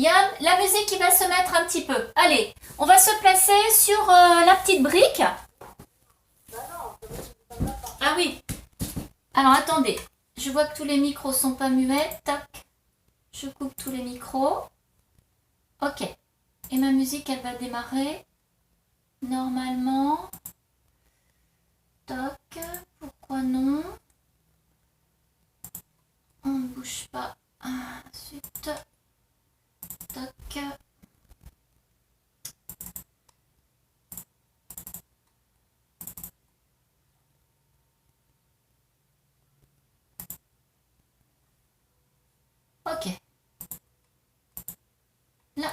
y a la musique qui va se mettre un petit peu. Allez, on va se placer sur la petite brique. Ah oui. Alors, attendez. Je vois que tous les micros sont pas muets. Tac. Je coupe tous les micros. Ok. Et ma musique, elle va démarrer. Normalement. Toc. Pourquoi non? On ne bouge pas. Ensuite. Toc. Ok. Là.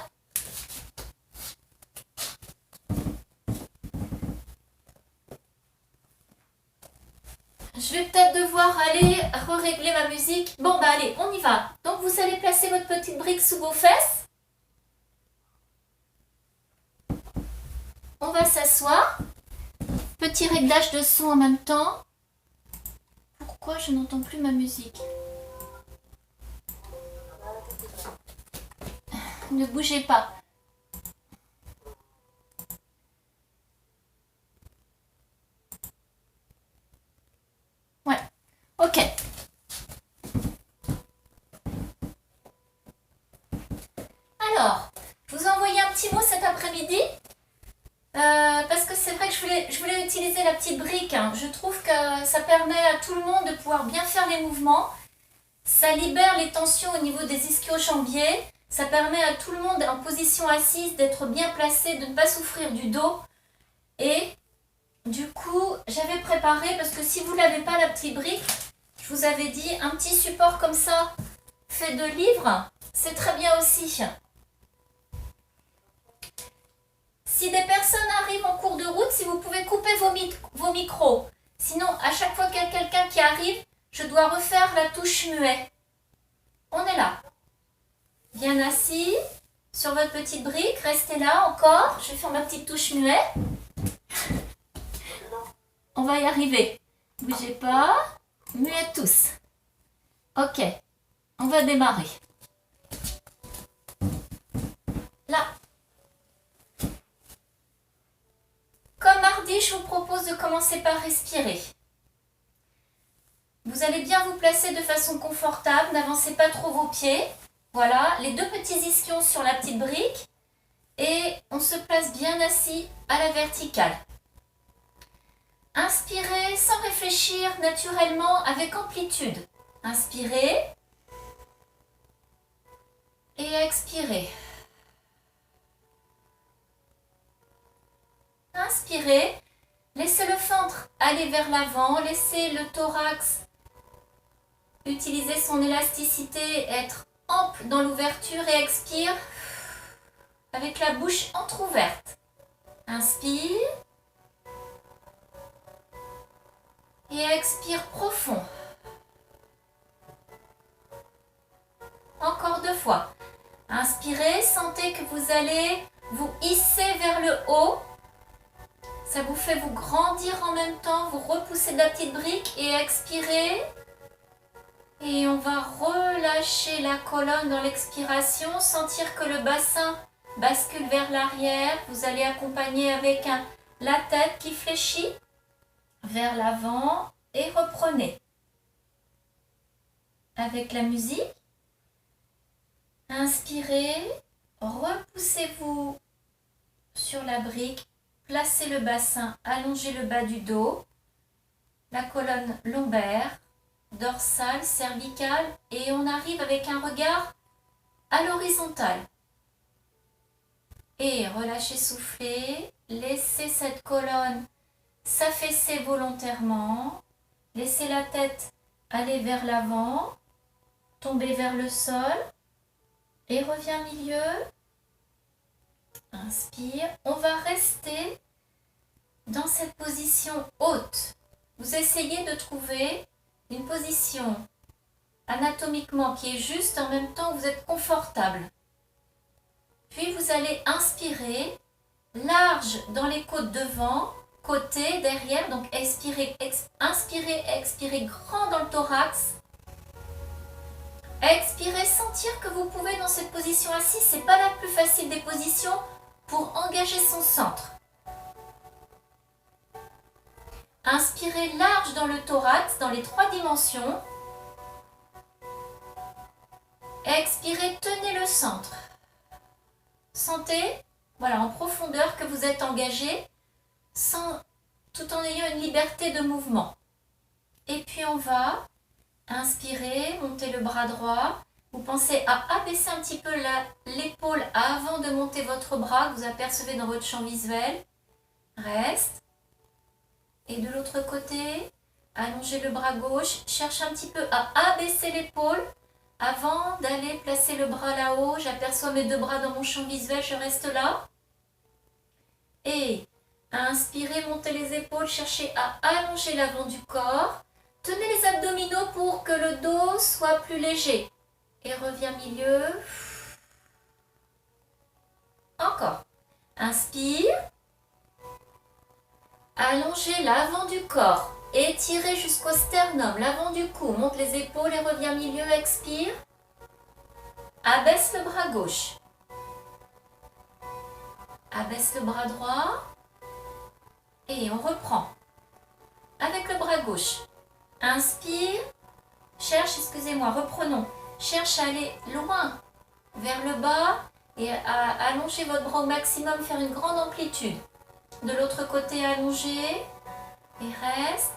Je vais peut-être devoir aller régler ma musique. Bon, bah allez, on y va. Donc, vous allez placer votre petite brique sous vos fesses. On va s'asseoir. Petit réglage de son en même temps. Pourquoi je n'entends plus ma musique? Ne bougez pas. Ouais, ok. Alors, je vous ai envoyé un petit mot cet après-midi. Parce que c'est vrai que je voulais utiliser la petite brique. Hein. Je trouve que ça permet à tout le monde de pouvoir bien faire les mouvements. Ça libère les tensions au niveau des ischio-jambiers. Ça permet à tout le monde en position assise d'être bien placé, de ne pas souffrir du dos. Et du coup, j'avais préparé, parce que si vous n'avez pas la petite brique, je vous avais dit un petit support comme ça, fait de livres, c'est très bien aussi. Si des personnes arrivent en cours de route, si vous pouvez couper vos micros. Sinon, à chaque fois qu'il y a quelqu'un qui arrive, je dois refaire la touche muet. On est là. Bien assis sur votre petite brique. Restez là encore. Je vais faire ma petite touche muet. On va y arriver. Bougez pas. Muet tous. Ok. On va démarrer. Là. Comme mardi, je vous propose de commencer par respirer. Vous allez bien vous placer de façon confortable. N'avancez pas trop vos pieds. Voilà, les deux petits ischions sur la petite brique. Et on se place bien assis à la verticale. Inspirez sans réfléchir, naturellement, avec amplitude. Inspirez. Et expirez. Inspirez. Laissez le ventre aller vers l'avant. Laissez le thorax utiliser son élasticité, être ample dans l'ouverture et expire avec la bouche entrouverte. Inspire et expire profond. Encore 2 fois. Inspirez, sentez que vous allez vous hisser vers le haut. Ça vous fait vous grandir en même temps, vous repoussez de la petite brique et expirez. Et on va relâcher la colonne dans l'expiration, sentir que le bassin bascule vers l'arrière. Vous allez accompagner avec la tête qui fléchit vers l'avant et reprenez. Avec la musique, inspirez, repoussez-vous sur la brique, placez le bassin, allongez le bas du dos, la colonne lombaire, dorsale, cervicale et on arrive avec un regard à l'horizontale. Et relâchez, soufflez, laissez cette colonne s'affaisser volontairement, laissez la tête aller vers l'avant, tomber vers le sol et revient milieu. Inspire, on va rester dans cette position haute. Vous essayez de trouver une position anatomiquement qui est juste, en même temps vous êtes confortable. Puis vous allez inspirer, large dans les côtes devant, côté, derrière, donc expirez, inspirez, expirez grand dans le thorax. Expirez, sentir que vous pouvez dans cette position assise. C'est pas la plus facile des positions pour engager son centre. Inspirez large dans le thorax, dans les 3 dimensions. Expirez, tenez le centre. Sentez, voilà, en profondeur que vous êtes engagé, tout en ayant une liberté de mouvement. Et puis on va inspirer, monter le bras droit. Vous pensez à abaisser un petit peu l'épaule avant de monter votre bras, que vous apercevez dans votre champ visuel. Reste. Et de l'autre côté, allongez le bras gauche. Cherchez un petit peu à abaisser l'épaule avant d'aller placer le bras là-haut. J'aperçois mes 2 bras dans mon champ visuel, je reste là. Et inspirez, montez les épaules, cherchez à allonger l'avant du corps. Tenez les abdominaux pour que le dos soit plus léger. Et reviens milieu. Encore. Inspire. Allongez l'avant du corps. Étirez jusqu'au sternum, l'avant du cou. Monte les épaules et reviens milieu. Expire. Abaisse le bras gauche. Abaisse le bras droit. Et on reprend. Avec le bras gauche. Inspire. Cherche, excusez-moi, reprenons. Cherche à aller loin vers le bas et à allonger votre bras au maximum, faire une grande amplitude. De l'autre côté, allongez et reste.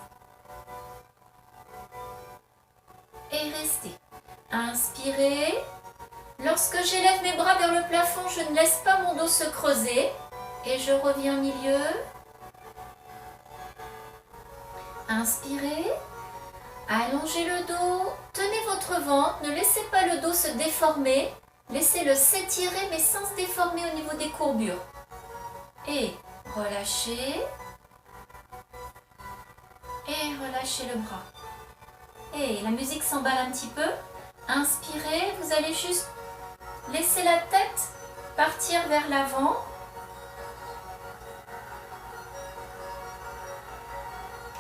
Et restez. Inspirez. Lorsque j'élève mes bras vers le plafond, je ne laisse pas mon dos se creuser. Et je reviens au milieu. Inspirez. Allongez le dos. Tenez votre ventre. Ne laissez pas le dos se déformer. Laissez-le s'étirer mais sans se déformer au niveau des courbures. Et relâchez. Et relâchez le bras. Et la musique s'emballe un petit peu. Inspirez. Vous allez juste laisser la tête partir vers l'avant.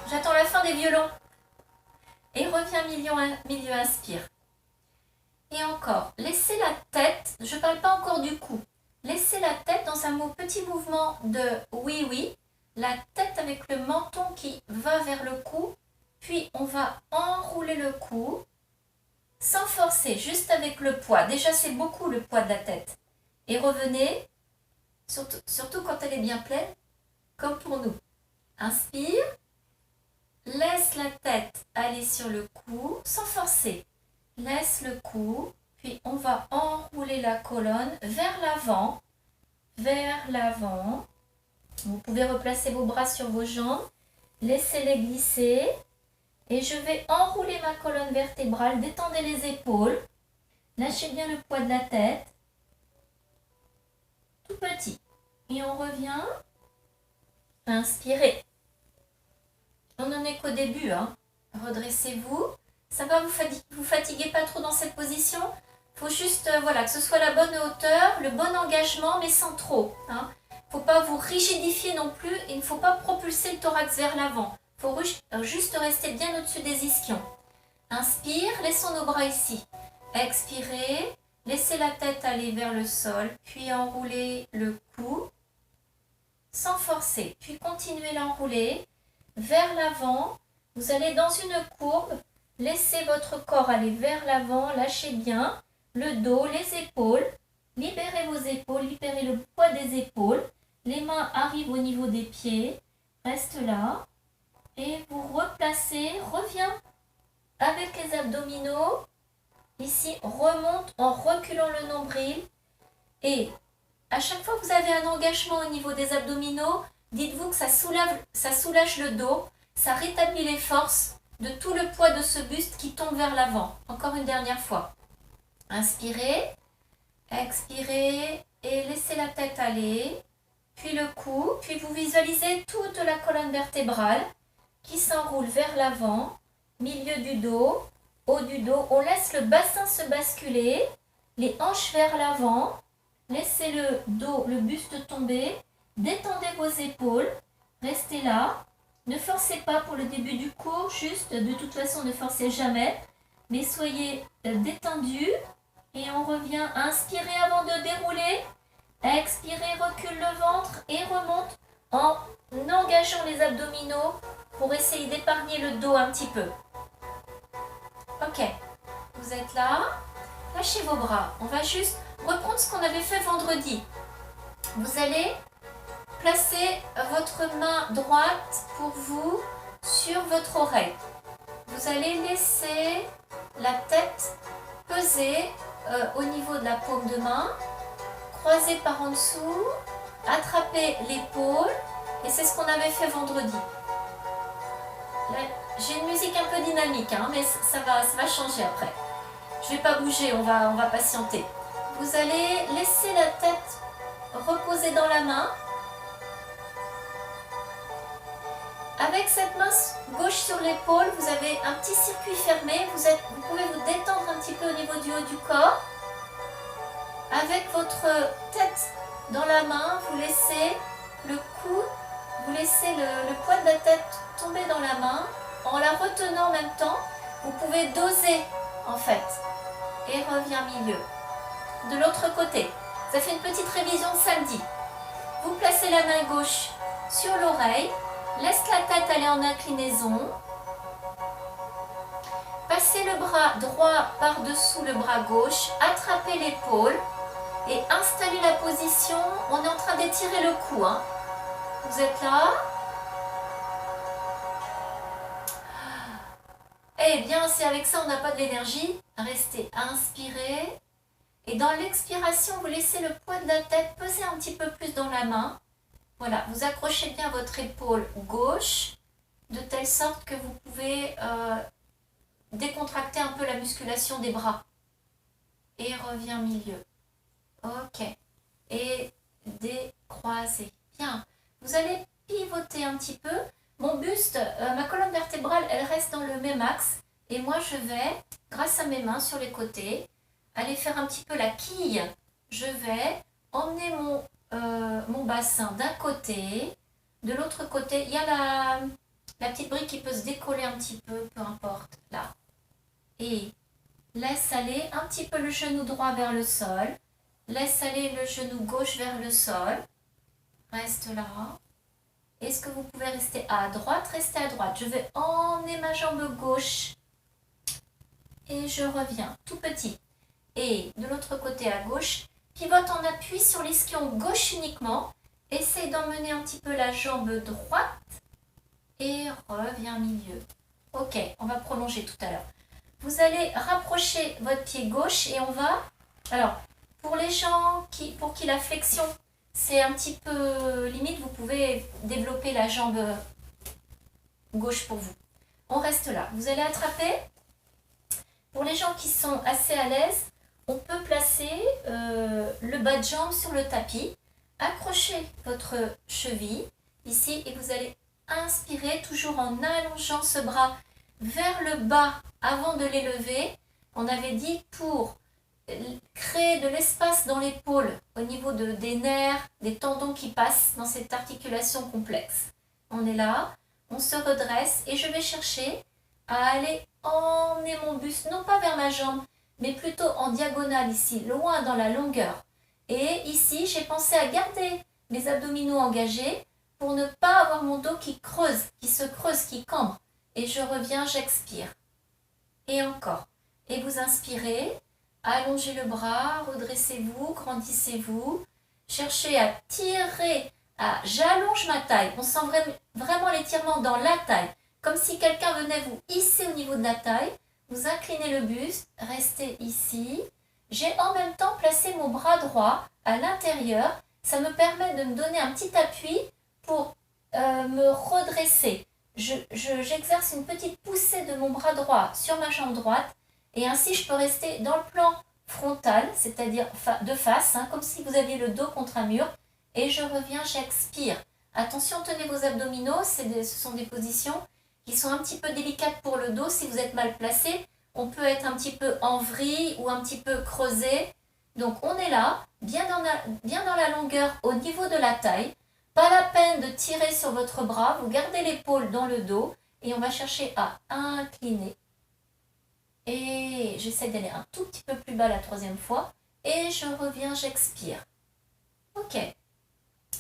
J'attends la fin des violons. Et reviens milieu, inspire. Et encore, laissez la tête, je ne parle pas encore du cou. Laissez la tête dans un petit mouvement de oui, la tête avec le menton qui va vers le cou, puis on va enrouler le cou, sans forcer, juste avec le poids. Déjà, c'est beaucoup le poids de la tête. Et revenez, surtout quand elle est bien pleine, comme pour nous. Inspire. Laisse la tête aller sur le cou sans forcer. Laisse le cou, puis on va enrouler la colonne vers l'avant. Vers l'avant. Vous pouvez replacer vos bras sur vos jambes. Laissez-les glisser. Et je vais enrouler ma colonne vertébrale. Détendez les épaules. Lâchez bien le poids de la tête. Tout petit. Et on revient. Inspirez. On n'en est qu'au début, hein. Redressez-vous. Ça va, vous fatiguez pas trop dans cette position. Il faut juste voilà, que ce soit la bonne hauteur, le bon engagement, mais sans trop. Hein. Faut pas vous rigidifier non plus. Il ne faut pas propulser le thorax vers l'avant. Il faut juste rester bien au-dessus des ischions. Inspire, laissons nos bras ici. Expirez, laissez la tête aller vers le sol, puis enroulez le cou sans forcer. Puis continuez l'enrouler. Vers l'avant, vous allez dans une courbe, laissez votre corps aller vers l'avant, lâchez bien le dos, les épaules, libérez vos épaules, libérez le poids des épaules, les mains arrivent au niveau des pieds, reste là, et vous replacez, reviens avec les abdominaux, ici remonte en reculant le nombril, et à chaque fois que vous avez un engagement au niveau des abdominaux, dites-vous que ça soulage le dos, ça rétablit les forces de tout le poids de ce buste qui tombe vers l'avant. Encore une dernière fois. Inspirez, expirez et laissez la tête aller, puis le cou, puis vous visualisez toute la colonne vertébrale qui s'enroule vers l'avant, milieu du dos, haut du dos. On laisse le bassin se basculer, les hanches vers l'avant, laissez le dos, le buste tomber. Détendez vos épaules, restez là, ne forcez pas pour le début du cours, juste de toute façon ne forcez jamais. mais soyez détendus. Et on revient, inspirez avant de dérouler, expirez, recule le ventre et remonte en engageant les abdominaux pour essayer d'épargner le dos un petit peu. Ok, vous êtes là, lâchez vos bras, on va juste reprendre ce qu'on avait fait vendredi. Vous allez placer votre main droite pour vous sur votre oreille. Vous allez laisser la tête peser au niveau de la paume de main, croiser par en dessous, attraper l'épaule, et c'est ce qu'on avait fait vendredi. J'ai une musique un peu dynamique, hein, mais ça va changer après. Je ne vais pas bouger, on va patienter. Vous allez laisser la tête reposer dans la main. Avec cette main gauche sur l'épaule, vous avez un petit circuit fermé. Vous pouvez vous détendre un petit peu au niveau du haut du corps. Avec votre tête dans la main, vous laissez le cou, vous laissez le poids de la tête tomber dans la main. En la retenant en même temps, vous pouvez doser en fait. Et revient milieu. De l'autre côté, ça fait une petite révision samedi. Vous placez la main gauche sur l'oreille. Laisse la tête aller en inclinaison. Passez le bras droit par-dessous le bras gauche. Attrapez l'épaule. Et installez la position. On est en train d'étirer le cou. Hein. Vous êtes là. Eh bien, si avec ça on n'a pas de l'énergie, restez inspiré. Et dans l'expiration, vous laissez le poids de la tête peser un petit peu plus dans la main. Voilà, vous accrochez bien votre épaule gauche, de telle sorte que vous pouvez décontracter un peu la musculation des bras. Et revient milieu. Ok. Et décroisez. Bien. Vous allez pivoter un petit peu. Mon buste, ma colonne vertébrale, elle reste dans le même axe. Et moi, je vais, grâce à mes mains sur les côtés, aller faire un petit peu la quille. Je vais emmener mon bassin d'un côté, de l'autre côté, il y a la petite brique qui peut se décoller un petit peu, peu importe, là. Et laisse aller un petit peu le genou droit vers le sol, laisse aller le genou gauche vers le sol, reste là. Est-ce que vous pouvez rester à droite? Restez à droite. Je vais emmener ma jambe gauche et je reviens, tout petit. Et de l'autre côté à gauche, pivote en appui sur l'ischion gauche uniquement. Essaye d'emmener un petit peu la jambe droite et reviens milieu. Ok, on va prolonger tout à l'heure. Vous allez rapprocher votre pied gauche et on va... Alors, pour les gens pour qui la flexion, c'est un petit peu limite, vous pouvez développer la jambe gauche pour vous. On reste là. Vous allez attraper. Pour les gens qui sont assez à l'aise, on peut placer le bas de jambe sur le tapis, accrochez votre cheville ici et vous allez inspirer toujours en allongeant ce bras vers le bas avant de l'élever. On avait dit pour créer de l'espace dans l'épaule au niveau des nerfs, des tendons qui passent dans cette articulation complexe. On est là, on se redresse et je vais chercher à aller emmener mon buste, non pas vers ma jambe, mais plutôt en diagonale ici, loin dans la longueur. Et ici, j'ai pensé à garder mes abdominaux engagés pour ne pas avoir mon dos qui creuse, qui se creuse, qui cambre. Et je reviens, j'expire. Et encore. Et vous inspirez, allongez le bras, redressez-vous, grandissez-vous. Cherchez à tirer, j'allonge ma taille. On sent vraiment l'étirement dans la taille, comme si quelqu'un venait vous hisser au niveau de la taille. Vous inclinez le buste, restez ici. J'ai en même temps placé mon bras droit à l'intérieur. Ça me permet de me donner un petit appui pour me redresser. J'exerce une petite poussée de mon bras droit sur ma jambe droite. Et ainsi, je peux rester dans le plan frontal, c'est-à-dire de face, hein, comme si vous aviez le dos contre un mur. Et je reviens, j'expire. Attention, tenez vos abdominaux, ce sont des positions qui sont un petit peu délicates pour le dos. Si vous êtes mal placé, on peut être un petit peu en vrille ou un petit peu creusé. Donc on est là, bien dans la longueur au niveau de la taille. Pas la peine de tirer sur votre bras, vous gardez l'épaule dans le dos et on va chercher à incliner Et j'essaie d'aller un tout petit peu plus bas la troisième fois. Et je reviens, j'expire. Ok.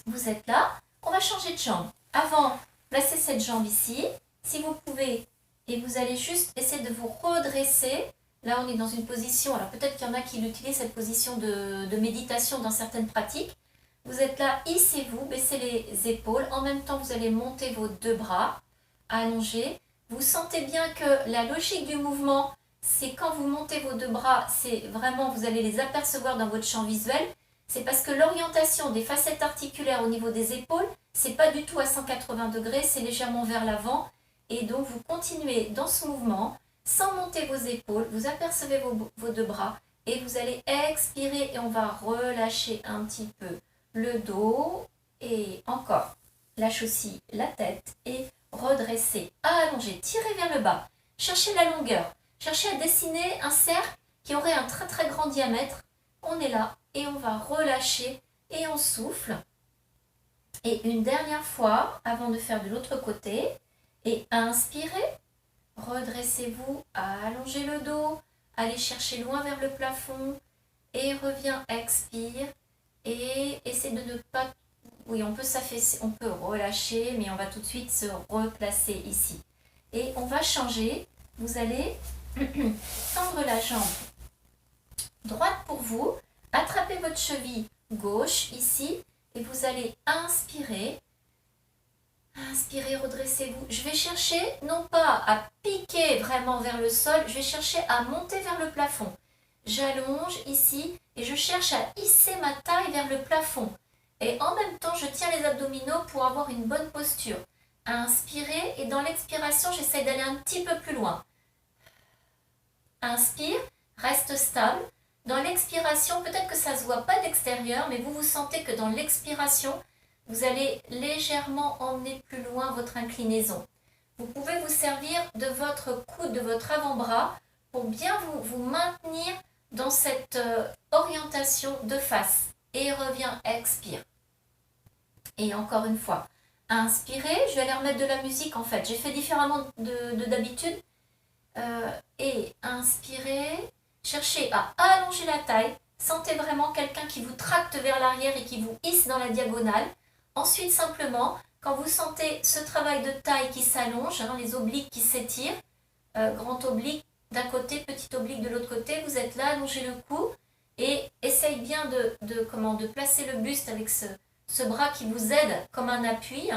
Vous êtes là. On va changer de jambe. Avant, placez cette jambe ici. Si vous pouvez, et vous allez juste essayer de vous redresser. Là, on est dans une position, alors peut-être qu'il y en a qui l'utilisent, cette position de méditation dans certaines pratiques. Vous êtes là, hissez-vous, baissez les épaules. En même temps, vous allez monter vos deux bras, allonger. Vous sentez bien que la logique du mouvement, c'est quand vous montez vos deux bras, c'est vraiment, vous allez les apercevoir dans votre champ visuel. C'est parce que l'orientation des facettes articulaires au niveau des épaules, c'est pas du tout à 180 degrés, c'est légèrement vers l'avant. Et donc, vous continuez dans ce mouvement, sans monter vos épaules, vous apercevez vos deux bras et vous allez expirer et on va relâcher un petit peu le dos et encore. Lâche aussi la tête et redresser, allonger, tirer vers le bas. Cherchez la longueur, cherchez à dessiner un cercle qui aurait un très très grand diamètre. On est là et on va relâcher et on souffle. Et une dernière fois avant de faire de l'autre côté. Et inspirez, redressez-vous, allongez le dos, allez chercher loin vers le plafond et reviens, expire et essaie de ne pas, oui on peut s'affaisser, on peut relâcher mais on va tout de suite se replacer ici. Et on va changer, vous allez tendre la jambe droite pour vous, attrapez votre cheville gauche ici et vous allez inspirer. Inspirez, redressez-vous. Je vais chercher non pas à piquer vraiment vers le sol, je vais chercher à monter vers le plafond. J'allonge ici et je cherche à hisser ma taille vers le plafond. Et en même temps, je tiens les abdominaux pour avoir une bonne posture. Inspirez et dans l'expiration, j'essaie d'aller un petit peu plus loin. Inspire, reste stable. Dans l'expiration, peut-être que ça ne se voit pas d'extérieur, mais vous sentez que dans l'expiration, vous allez légèrement emmener plus loin votre inclinaison. Vous pouvez vous servir de votre coude, de votre avant-bras pour bien vous maintenir dans cette orientation de face. Et reviens, expire. Et encore une fois, inspirez, je vais aller remettre de la musique en fait. J'ai fait différemment de d'habitude. Et inspirez, cherchez à allonger la taille. Sentez vraiment quelqu'un qui vous tracte vers l'arrière et qui vous hisse dans la diagonale. Ensuite, simplement, quand vous sentez ce travail de taille qui s'allonge, les obliques qui s'étirent, grand oblique d'un côté, petit oblique de l'autre côté, vous êtes là, allongez le cou et essaye bien de placer le buste avec ce bras qui vous aide comme un appui,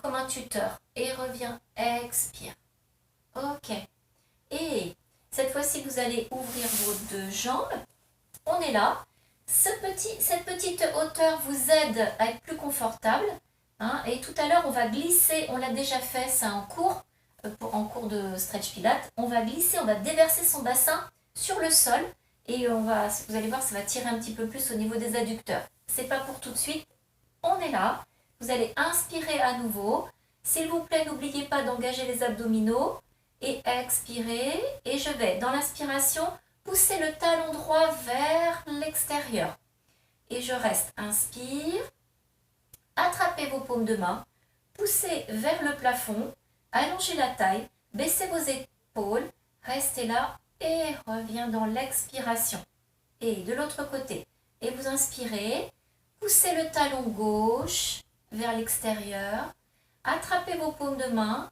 comme un tuteur. Et reviens, expire. Ok. Et cette fois-ci, vous allez ouvrir vos deux jambes. On est là. Cette petite hauteur vous aide à être plus confortable. Et tout à l'heure, on va glisser, on l'a déjà fait, ça en cours de stretch pilates. On va glisser, on va déverser son bassin sur le sol. Et vous allez voir, ça va tirer un petit peu plus au niveau des adducteurs. C'est pas pour tout de suite. On est là. Vous allez inspirer à nouveau. S'il vous plaît, n'oubliez pas d'engager les abdominaux. Et expirer. Et je vais, dans l'inspiration, poussez le talon droit vers l'extérieur. Et je reste. Inspire. Attrapez vos paumes de main. Poussez vers le plafond. Allongez la taille. Baissez vos épaules. Restez là. Et reviens dans l'expiration. Et de l'autre côté. Et vous inspirez. Poussez le talon gauche vers l'extérieur. Attrapez vos paumes de main.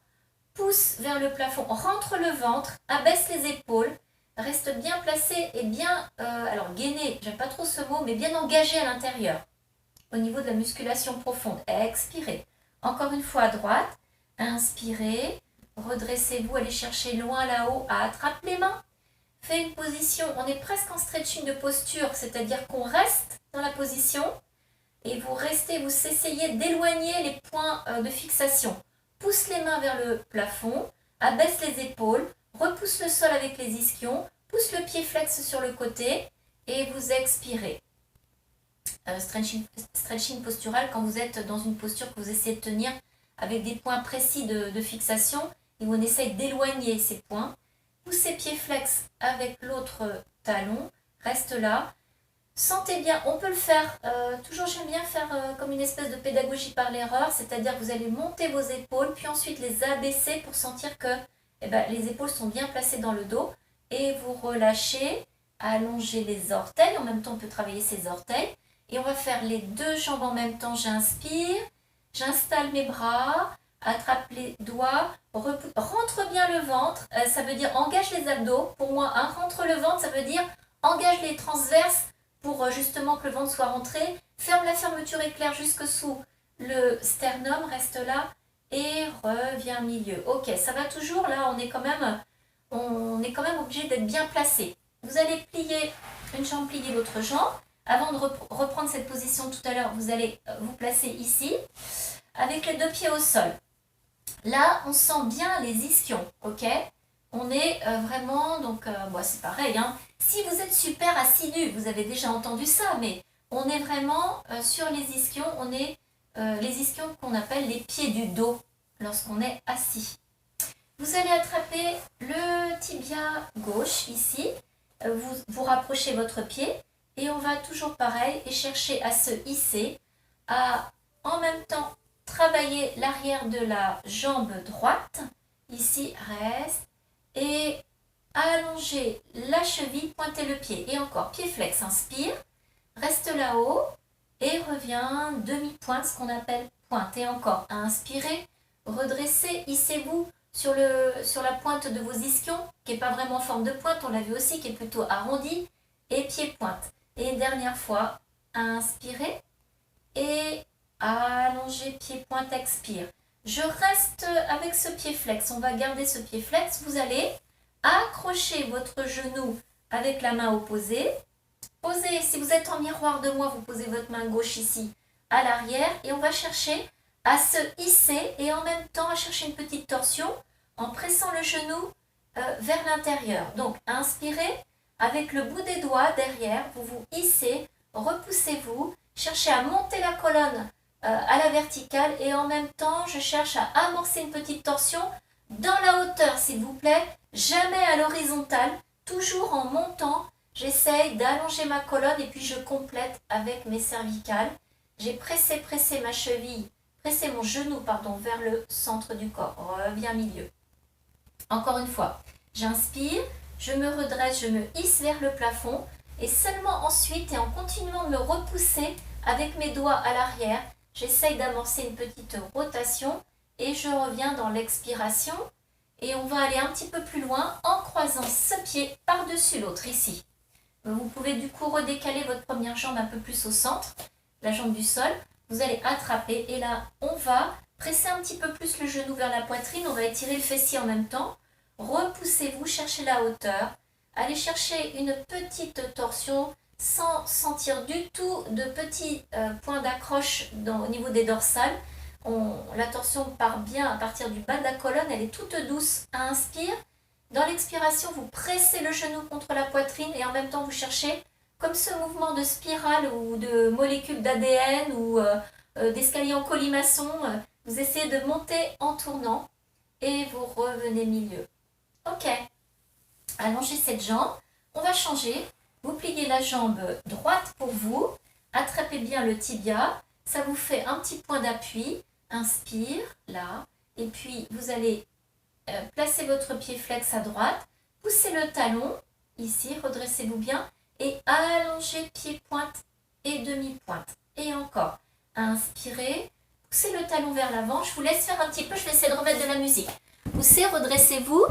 Pousse vers le plafond. Rentre le ventre. Abaisse les épaules. Reste bien placé et bien, alors gainé, j'aime pas trop ce mot, mais bien engagé à l'intérieur, au niveau de la musculation profonde. Expirez. Encore une fois à droite. Inspirez. Redressez-vous, allez chercher loin là-haut, attrape les mains. Faites une position, on est presque en stretching de posture, c'est-à-dire qu'on reste dans la position et vous restez, vous essayez d'éloigner les points de fixation. Pousse les mains vers le plafond, abaisse les épaules, repousse le sol avec les ischions, pousse le pied flex sur le côté et vous expirez. Stretching postural, quand vous êtes dans une posture que vous essayez de tenir avec des points précis de fixation et où on essaye d'éloigner ces points. Poussez pied flex avec l'autre talon, reste là. Sentez bien, on peut le faire, toujours j'aime bien faire comme une espèce de pédagogie par l'erreur, c'est-à-dire que vous allez monter vos épaules, puis ensuite les abaisser pour sentir que les épaules sont bien placées dans le dos. et vous relâchez, allongez les orteils, en même temps on peut travailler ses orteils et on va faire les deux jambes en même temps. J'inspire, j'installe mes bras, attrape les doigts, rentre bien le ventre, ça veut dire engage les abdos. Pour moi, rentre le ventre, ça veut dire engage les transverses pour justement que le ventre soit rentré. Ferme la fermeture éclair jusque sous le sternum, reste là et reviens milieu. Ok, ça va toujours, là on est quand même obligé d'être bien placé. Vous allez plier une jambe, plier l'autre jambe. Avant de reprendre cette position tout à l'heure, vous allez vous placer ici avec les deux pieds au sol. Là, on sent bien les ischions, ok? On est vraiment, donc c'est pareil, hein. Si vous êtes super assidu, vous avez déjà entendu ça, mais on est vraiment sur les ischions, on est les ischions qu'on appelle les pieds du dos lorsqu'on est assis. Vous allez attraper le tibia gauche ici, vous rapprochez votre pied et on va toujours pareil et chercher à se hisser, à en même temps travailler l'arrière de la jambe droite, ici reste, et allonger la cheville, pointer le pied et encore pied flex, inspire, reste là-haut et reviens demi-pointe, ce qu'on appelle pointe et encore inspirez, redressez, hissez-vous sur la pointe de vos ischions qui n'est pas vraiment en forme de pointe, on l'a vu aussi, qui est plutôt arrondi et pied pointe et une dernière fois, inspirez et allongez pied pointe, expire. Je reste avec ce pied flex, on va garder ce pied flex, vous allez accrocher votre genou avec la main opposée. Posez, si vous êtes en miroir de moi, vous posez votre main gauche ici à l'arrière et on va chercher à se hisser et en même temps à chercher une petite torsion en pressant le genou vers l'intérieur. Donc inspirez avec le bout des doigts derrière, vous vous hissez, repoussez-vous, cherchez à monter la colonne à la verticale et en même temps je cherche à amorcer une petite torsion dans la hauteur s'il vous plaît, jamais à l'horizontale, toujours en montant. J'essaye d'allonger ma colonne et puis je complète avec mes cervicales. J'ai pressé ma cheville, pressé mon genou vers le centre du corps. Reviens milieu. Encore une fois, j'inspire, je me redresse, je me hisse vers le plafond et seulement ensuite et en continuant de me repousser avec mes doigts à l'arrière, j'essaye d'amorcer une petite rotation et je reviens dans l'expiration et on va aller un petit peu plus loin en croisant ce pied par-dessus l'autre ici. Vous pouvez du coup redécaler votre première jambe un peu plus au centre, la jambe du sol. Vous allez attraper et là, on va presser un petit peu plus le genou vers la poitrine. On va étirer le fessier en même temps. Repoussez-vous, cherchez la hauteur. Allez chercher une petite torsion sans sentir du tout de petits points d'accroche au niveau des dorsales. La torsion part bien à partir du bas de la colonne. Elle est toute douce. Inspire. Dans l'expiration, vous pressez le genou contre la poitrine et en même temps, vous cherchez, comme ce mouvement de spirale ou de molécules d'ADN ou d'escalier en colimaçon, vous essayez de monter en tournant et vous revenez milieu. Ok, allongez cette jambe. On va changer. Vous pliez la jambe droite pour vous. Attrapez bien le tibia. Ça vous fait un petit point d'appui. Inspire, là. Et puis, vous allez placez votre pied flex à droite, poussez le talon, ici, redressez-vous bien, et allongez pied pointe et demi-pointe. Et encore, inspirez, poussez le talon vers l'avant, je vous laisse faire un petit peu, je vais essayer de remettre de la musique. Poussez, redressez-vous,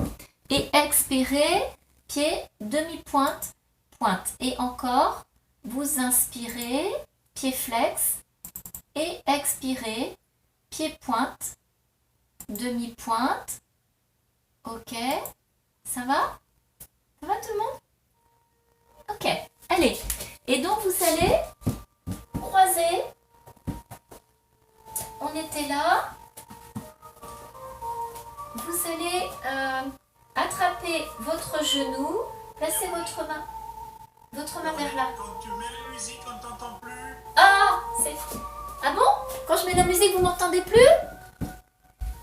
et expirez, pied, demi-pointe, pointe. Et encore, vous inspirez, pied flex, et expirez, pied pointe, demi-pointe. Ok, ça va? Ça va tout le monde? Ok, allez. Et donc vous allez croiser. On était là. Vous allez attraper votre genou, placer votre main vers là. Quand tu mets la musique, on t'entend plus. Ah, c'est... Ah bon? Quand je mets la musique, vous m'entendez plus?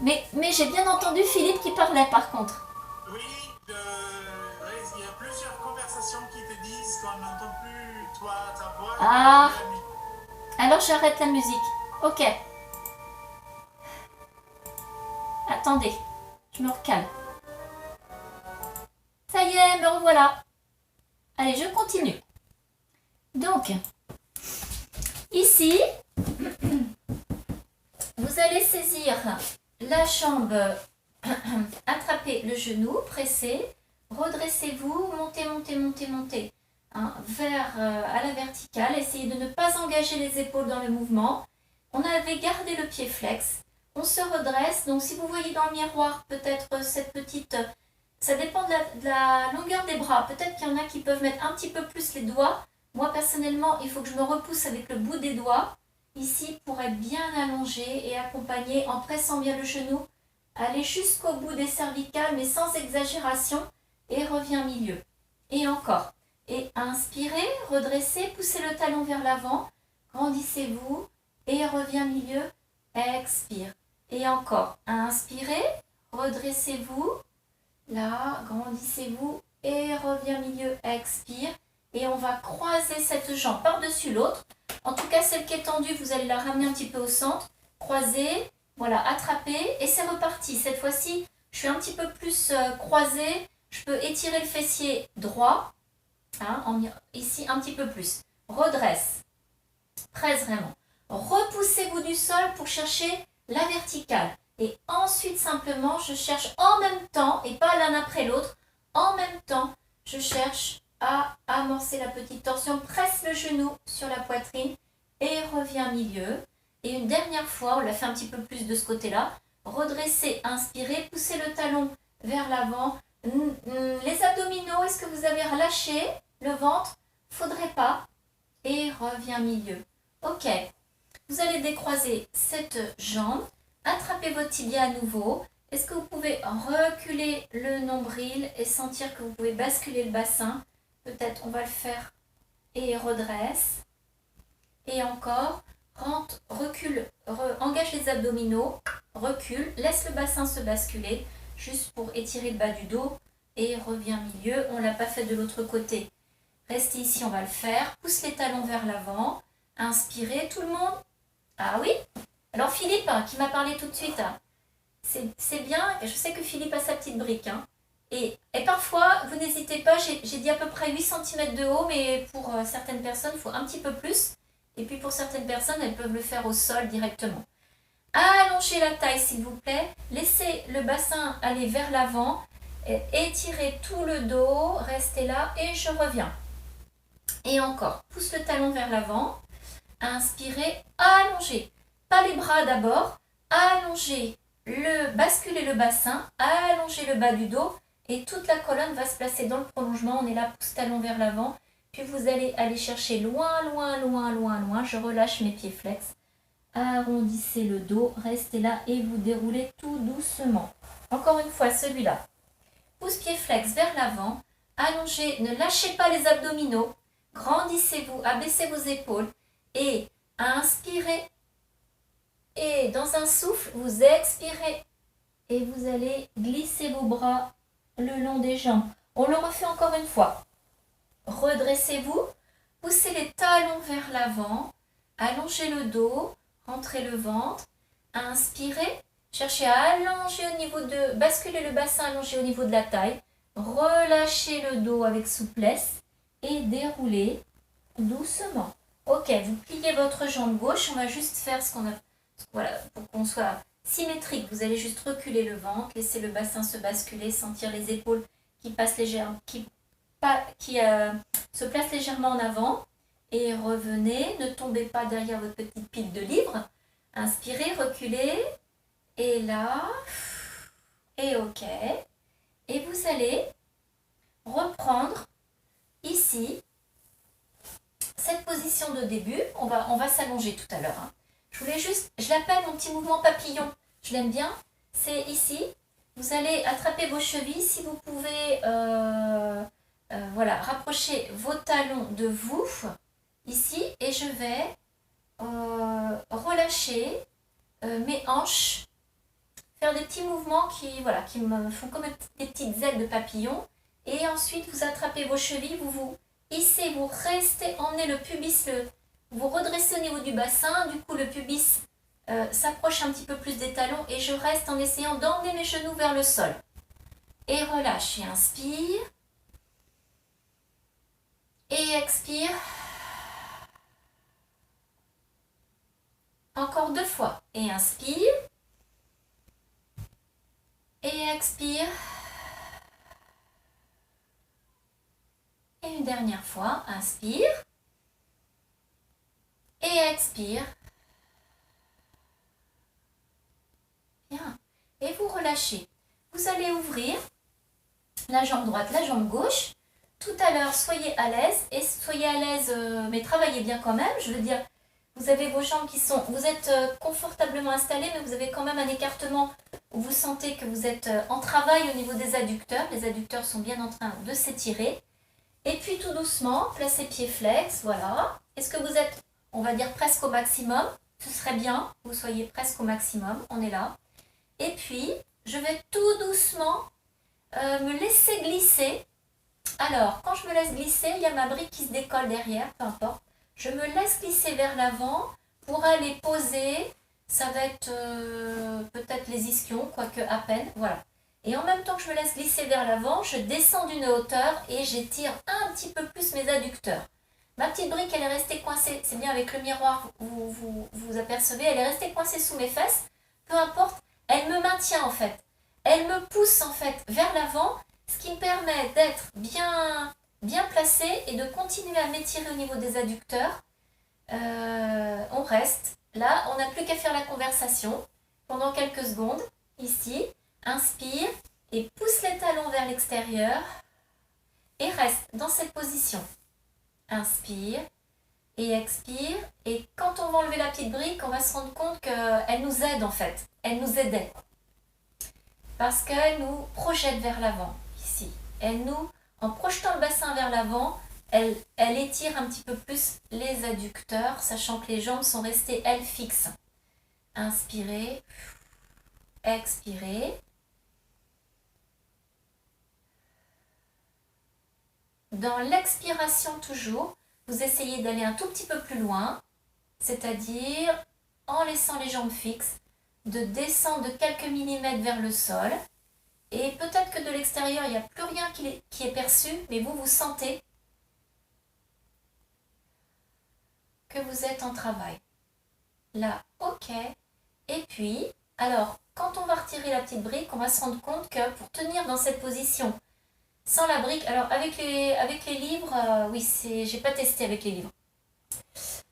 Mais j'ai bien entendu Philippe qui parlait par contre. Oui, il y a plusieurs conversations qui te disent qu'on n'entend plus toi, ta voix. Ah, alors j'arrête la musique. Ok. Attendez, je me recale. Ça y est, me revoilà. Allez, je continue. Donc, ici, vous allez saisir la jambe, attraper le genou, presser, redressez-vous, montez, montez, montez, montez, hein, vers à la verticale. Essayez de ne pas engager les épaules dans le mouvement. On avait gardé le pied flex. On se redresse. Donc, si vous voyez dans le miroir, peut-être cette petite... Ça dépend de la longueur des bras. Peut-être qu'il y en a qui peuvent mettre un petit peu plus les doigts. Moi, personnellement, il faut que je me repousse avec le bout des doigts. Ici, pour être bien allongé et accompagné en pressant bien le genou. Allez jusqu'au bout des cervicales, mais sans exagération. Et reviens milieu. Et encore. Et inspirez, redressez, poussez le talon vers l'avant. Grandissez-vous. Et reviens milieu. Expire. Et encore. Inspirez, redressez-vous. Là, grandissez-vous et reviens milieu, expire. Et on va croiser cette jambe par-dessus l'autre. En tout cas, celle qui est tendue, vous allez la ramener un petit peu au centre. Croiser, voilà, attraper et c'est reparti. Cette fois-ci, je suis un petit peu plus croisée. Je peux étirer le fessier droit. Hein, ici, un petit peu plus. Redresse. Presse vraiment. Repoussez-vous du sol pour chercher la verticale. Et ensuite, simplement, je cherche en même temps, et pas l'un après l'autre, en même temps, je cherche à amorcer la petite torsion, presse le genou sur la poitrine et reviens milieu. Et une dernière fois, on l'a fait un petit peu plus de ce côté-là, redressez, inspirez, poussez le talon vers l'avant. Les abdominaux, est-ce que vous avez relâché le ventre? Faudrait pas. Et reviens milieu. Ok, vous allez décroiser cette jambe. Attrapez votre tibia à nouveau. Est-ce que vous pouvez reculer le nombril et sentir que vous pouvez basculer le bassin? Peut-être on va le faire et redresse. Et encore, rentre, recule, engage les abdominaux, recule, laisse le bassin se basculer, juste pour étirer le bas du dos et reviens milieu. On ne l'a pas fait de l'autre côté. Restez ici, on va le faire. Pousse les talons vers l'avant. Inspirez tout le monde. Ah oui? Alors Philippe, qui m'a parlé tout de suite, c'est bien, je sais que Philippe a sa petite brique. Hein, et parfois, vous n'hésitez pas, j'ai dit à peu près 8 cm de haut, mais pour certaines personnes, il faut un petit peu plus. Et puis pour certaines personnes, elles peuvent le faire au sol directement. Allongez la taille s'il vous plaît, laissez le bassin aller vers l'avant, étirez tout le dos, restez là et je reviens. Et encore, pousse le talon vers l'avant, inspirez, allongez. Pas les bras d'abord, allongez, basculez le bassin, allongez le bas du dos et toute la colonne va se placer dans le prolongement. On est là, pouce talon vers l'avant. Puis vous allez aller chercher loin, loin, loin, loin, loin. Je relâche mes pieds flex. Arrondissez le dos, restez là et vous déroulez tout doucement. Encore une fois, celui-là. Pouce-pied flex vers l'avant. Allongez, ne lâchez pas les abdominaux. Grandissez-vous, abaissez vos épaules et inspirez. Et dans un souffle, vous expirez et vous allez glisser vos bras le long des jambes. On le refait encore une fois. Redressez-vous, poussez les talons vers l'avant, allongez le dos, rentrez le ventre, inspirez, cherchez à allonger au niveau de, basculer le bassin allongé au niveau de la taille, relâchez le dos avec souplesse et déroulez doucement. Ok, vous pliez votre jambe gauche, on va juste faire ce qu'on a. Voilà, pour qu'on soit symétrique, vous allez juste reculer le ventre, laisser le bassin se basculer, sentir les épaules qui passent légèrement, se placent légèrement en avant. Et revenez, ne tombez pas derrière votre petite pile de livres. Inspirez, reculez. Et là, et ok. Et vous allez reprendre ici cette position de début. On va s'allonger tout à l'heure. Hein. Je l'appelle mon petit mouvement papillon. Je l'aime bien. C'est ici. Vous allez attraper vos chevilles. Si vous pouvez, voilà, rapprocher vos talons de vous, ici. Et je vais relâcher mes hanches. Faire des petits mouvements qui me font comme des petites ailes de papillon. Et ensuite, vous attrapez vos chevilles. Vous hissez, vous restez, emmenez le pubis, vous redressez au niveau du bassin, du coup le pubis s'approche un petit peu plus des talons et je reste en essayant d'emmener mes genoux vers le sol. Et relâche, et inspire, Et expire. Encore 2 fois. Et inspire. Et expire. Et une dernière fois. Inspire. Et expire. Bien. Et vous relâchez. Vous allez ouvrir la jambe droite, la jambe gauche. Tout à l'heure, soyez à l'aise. Et soyez à l'aise, mais travaillez bien quand même. Je veux dire, vous avez vos jambes qui sont... Vous êtes confortablement installés, mais vous avez quand même un écartement où vous sentez que vous êtes en travail au niveau des adducteurs. Les adducteurs sont bien en train de s'étirer. Et puis tout doucement, placez pieds flex, voilà. Est-ce que vous êtes, on va dire, presque au maximum? Ce serait bien que vous soyez presque au maximum, on est là. Et puis, je vais tout doucement me laisser glisser. Alors, quand je me laisse glisser, il y a ma brique qui se décolle derrière, peu importe. Je me laisse glisser vers l'avant pour aller poser. Ça va être peut-être les ischions, quoique à peine, voilà. Et en même temps que je me laisse glisser vers l'avant, je descends d'une hauteur et j'étire un petit peu plus mes adducteurs. Ma petite brique, elle est restée coincée, c'est bien avec le miroir, vous apercevez, elle est restée coincée sous mes fesses. Peu importe, elle me maintient en fait. Elle me pousse en fait vers l'avant, ce qui me permet d'être bien placée et de continuer à m'étirer au niveau des adducteurs. On reste. Là, on n'a plus qu'à faire la conversation pendant quelques secondes. Ici, inspire et pousse les talons vers l'extérieur et reste dans cette position. Inspire et expire. Et quand on va enlever la petite brique, on va se rendre compte qu'elle nous aide en fait. Elle nous aidait. Parce qu'elle nous projette vers l'avant, ici. Elle nous, en projetant le bassin vers l'avant, elle étire un petit peu plus les adducteurs, sachant que les jambes sont restées, elles, fixes. Inspirez, expirez. Dans l'expiration toujours, vous essayez d'aller un tout petit peu plus loin, c'est-à-dire en laissant les jambes fixes, de descendre de quelques millimètres vers le sol. Et peut-être que de l'extérieur, il n'y a plus rien qui est perçu, mais vous sentez que vous êtes en travail. Là, ok. Et puis, alors, quand on va retirer la petite brique, on va se rendre compte que pour tenir dans cette position, sans la brique, alors avec les livres, oui, j'ai pas testé avec les livres.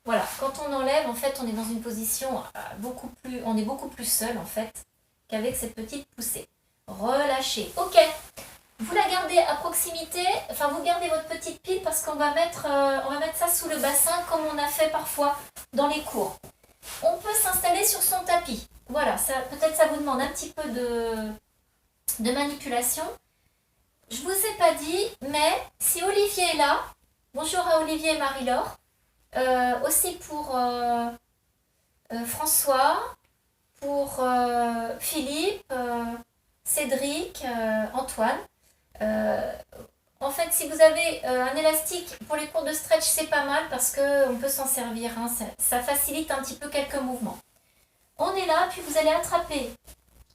Voilà, quand on enlève, en fait, on est dans une position on est beaucoup plus seul, en fait, qu'avec cette petite poussée. Relâchez. Ok, vous la gardez à proximité, enfin, vous gardez votre petite pile parce qu'on va mettre ça sous le bassin comme on a fait parfois dans les cours. On peut s'installer sur son tapis. Voilà, peut-être ça vous demande un petit peu de manipulation. Je vous ai pas dit, mais si Olivier est là, bonjour à Olivier et Marie-Laure, aussi pour François, pour Philippe, Cédric, Antoine. En fait, si vous avez un élastique pour les cours de stretch, c'est pas mal parce qu'on peut s'en servir. Hein, ça facilite un petit peu quelques mouvements. On est là, puis vous allez attraper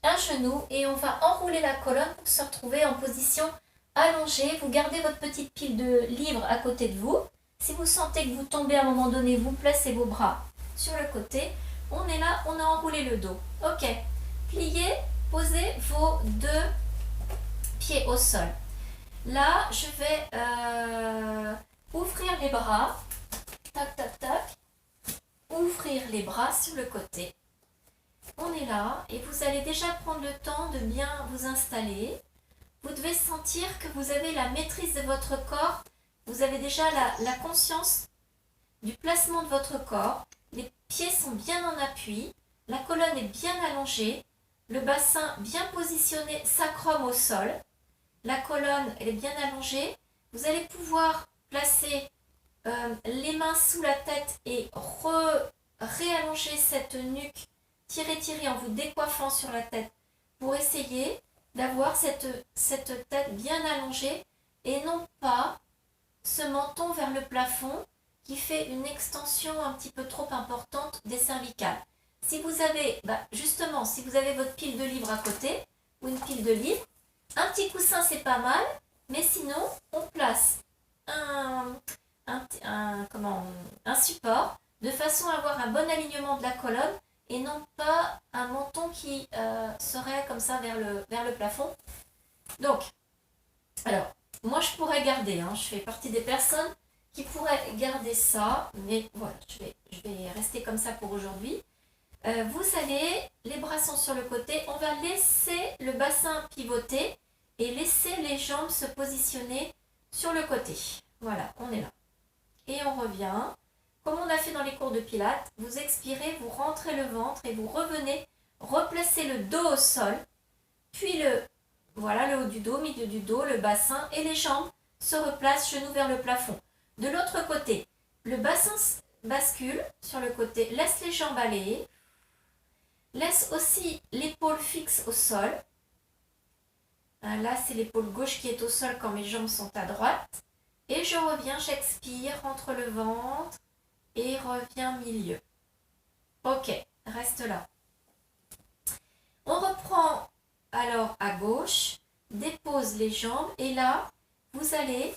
un genou et on va enrouler la colonne pour se retrouver en position allongée. Vous gardez votre petite pile de livres à côté de vous. Si vous sentez que vous tombez à un moment donné, vous placez vos bras sur le côté. On est là, on a enroulé le dos. Ok, pliez, posez vos 2 pieds au sol. Là, je vais ouvrir les bras. Tac, tac, tac. Ouvrir les bras sur le côté. On est là et vous allez déjà prendre le temps de bien vous installer. Vous devez sentir que vous avez la maîtrise de votre corps. Vous avez déjà la conscience du placement de votre corps. Les pieds sont bien en appui. La colonne est bien allongée. Le bassin bien positionné, sacrum au sol. La colonne, elle est bien allongée. Vous allez pouvoir placer les mains sous la tête et réallonger cette nuque. Tirer en vous décoiffant sur la tête pour essayer d'avoir cette tête bien allongée et non pas ce menton vers le plafond qui fait une extension un petit peu trop importante des cervicales. Si vous avez, justement, si vous avez votre pile de livres à côté ou une pile de livres, un petit coussin c'est pas mal, mais sinon on place un support de façon à avoir un bon alignement de la colonne et non pas un menton qui serait comme ça vers le plafond. Donc, alors, moi je pourrais garder, hein, je fais partie des personnes qui pourraient garder ça, mais voilà, je vais rester comme ça pour aujourd'hui. Vous allez, les bras sont sur le côté, on va laisser le bassin pivoter et laisser les jambes se positionner sur le côté. Voilà, on est là. Et on revient. Comme on a fait dans les cours de pilates, vous expirez, vous rentrez le ventre et vous revenez, replacez le dos au sol, puis le haut du dos, milieu du dos, le bassin et les jambes se replacent, genoux vers le plafond. De l'autre côté, le bassin bascule sur le côté, laisse les jambes aller, laisse aussi l'épaule fixe au sol. Là, c'est l'épaule gauche qui est au sol quand mes jambes sont à droite. Et je reviens, j'expire, rentre le ventre et reviens milieu. Ok, reste là. On reprend alors à gauche, dépose les jambes et là, vous allez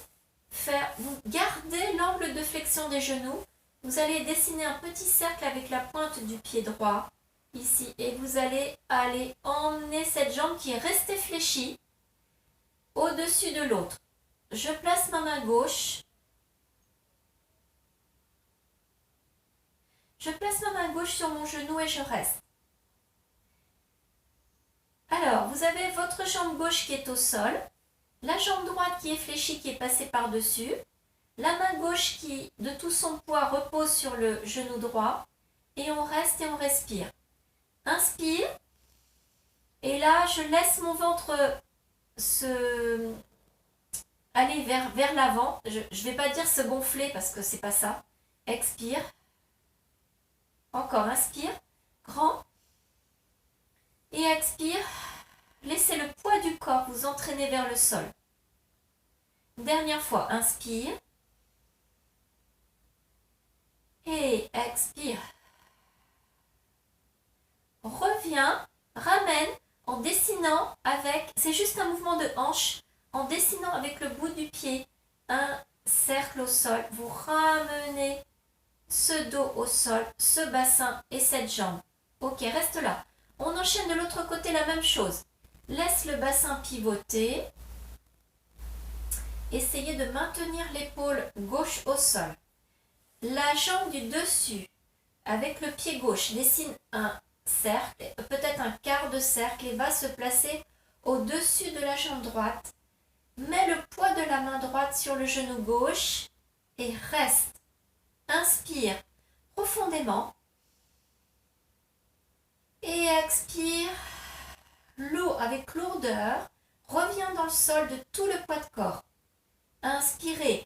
vous gardez l'angle de flexion des genoux. Vous allez dessiner un petit cercle avec la pointe du pied droit ici et vous allez aller emmener cette jambe qui est restée fléchie au-dessus de l'autre. Je place ma main gauche. Je place ma main gauche sur mon genou et je reste. Alors, vous avez votre jambe gauche qui est au sol, la jambe droite qui est fléchie, qui est passée par-dessus, la main gauche qui, de tout son poids, repose sur le genou droit, et on reste et on respire. Inspire, et là, je laisse mon ventre aller vers l'avant. Je ne vais pas dire se gonfler parce que c'est pas ça. Expire. Encore, inspire. Grand. Et expire. Laissez le poids du corps vous entraîner vers le sol. Dernière fois, inspire. Et expire. Reviens, ramène en dessinant avec, c'est juste un mouvement de hanche, en dessinant avec le bout du pied un cercle au sol. Vous ramenez ce dos au sol, ce bassin et cette jambe. Ok, reste là. On enchaîne de l'autre côté la même chose. Laisse le bassin pivoter. Essayez de maintenir l'épaule gauche au sol. La jambe du dessus, avec le pied gauche, dessine un cercle, peut-être un quart de cercle et va se placer au-dessus de la jambe droite. Mets le poids de la main droite sur le genou gauche et reste. Inspire profondément. Et expire. L'eau avec lourdeur revient dans le sol de tout le poids de corps. Inspirez.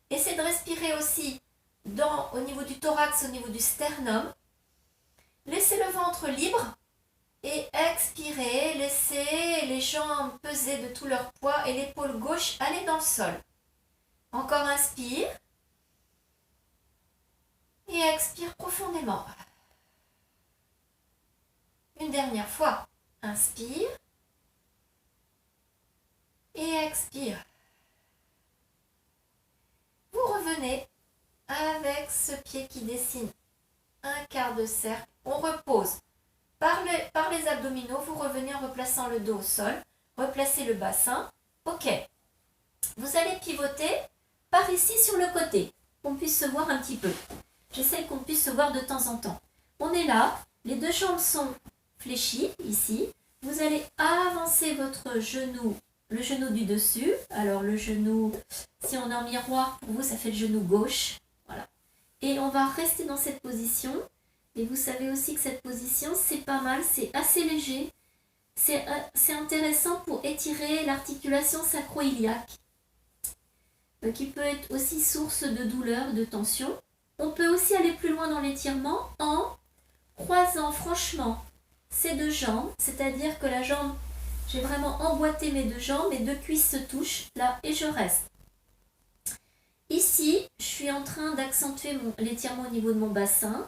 Essayez de respirer aussi au niveau du thorax, au niveau du sternum. Laissez le ventre libre et expirez. Laissez les jambes peser de tout leur poids et l'épaule gauche aller dans le sol. Encore inspire. Et expire profondément. Une dernière fois. Inspire. Et expire. Vous revenez avec ce pied qui dessine un quart de cercle. On repose. Par les abdominaux, vous revenez en replaçant le dos au sol. Replacez le bassin. Ok. Vous allez pivoter par ici sur le côté. Qu'on puisse se voir un petit peu. J'essaie qu'on puisse se voir de temps en temps. On est là. Les deux jambes sont fléchies ici. Vous allez avancer votre genou, le genou du dessus. Alors le genou, si on est en miroir, pour vous, ça fait le genou gauche. Voilà. Et on va rester dans cette position. Et vous savez aussi que cette position, c'est pas mal, c'est assez léger. C'est intéressant pour étirer l'articulation sacro-iliaque, qui peut être aussi source de douleur, de tension. On peut aussi aller plus loin dans l'étirement en croisant franchement ces deux jambes, c'est-à-dire que la jambe, j'ai vraiment emboîté mes deux jambes, mes deux cuisses se touchent là et je reste. Ici, je suis en train d'accentuer l'étirement au niveau de mon bassin,